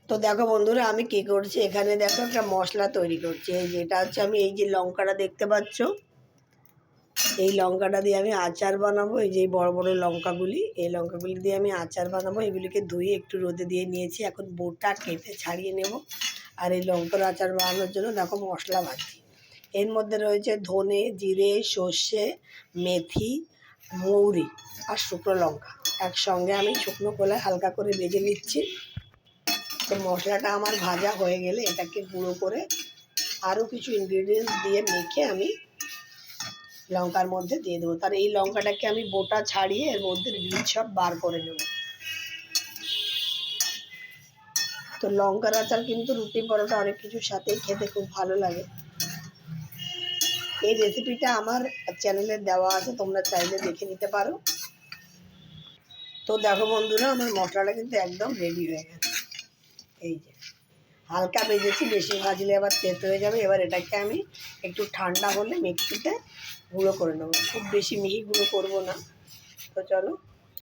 তো দেখো বন্ধুরা আমি কী করছি, এখানে দেখো একটা মশলা তৈরি করছি। এই যেটা হচ্ছে আমি এই যে লঙ্কাটা দেখতে পাচ্ছ, এই লঙ্কাটা দিয়ে আমি আচার বানাবো। এই যে বড় বড় লঙ্কাগুলি, এই লঙ্কাগুলি দিয়ে আমি আচার বানাবো। এগুলিকে ধুয়ে একটু রোদে দিয়ে নিয়েছি, এখন বোটা কেটে ছাড়িয়ে নেব। আর এই লঙ্কার আচার বানানোর জন্য দেখো মশলা বাড়ছি। এর মধ্যে রয়েছে ধনে, জিরে, সর্ষে, মেথি, মৌরি আর শুকনো লঙ্কা। একসঙ্গে আমি শুকনো খোলায় হালকা করে ভেজে নিচ্ছি। তো মশলাটা আমার ভাজা হয়ে গেলে এটাকে গুঁড়ো করে আরও কিছু ইনগ্রিডিয়েন্টস দিয়ে মেখে আমি লঙ্কার মধ্যে দিয়ে দেবো। তার এই লঙ্কাটাকে আমি বোটা ছাড়িয়ে এর মধ্যে বীজ সব বার করে নেব। তো লঙ্কার আচার কিন্তু রুটি পরোটা অনেক কিছুর সাথেই খেতে খুব ভালো লাগে। এই রেসিপিটা আমার চ্যানেলে দেওয়া আছে, তোমরা চাইলে দেখে নিতে পারো। তো দেখো বন্ধুরা আমার মশলাটা কিন্তু একদম রেডি হয়ে গেছে। এই যে হালকা ভেজেছি, বেশি ভাজলে আবার তেতো হয়ে যাবে। এবার এটাকে আমি একটু ঠান্ডা হলে মিক্সিতে গুঁড়ো করে নেবো, খুব বেশি মিহি গুঁড়ো করবো না। তো চলো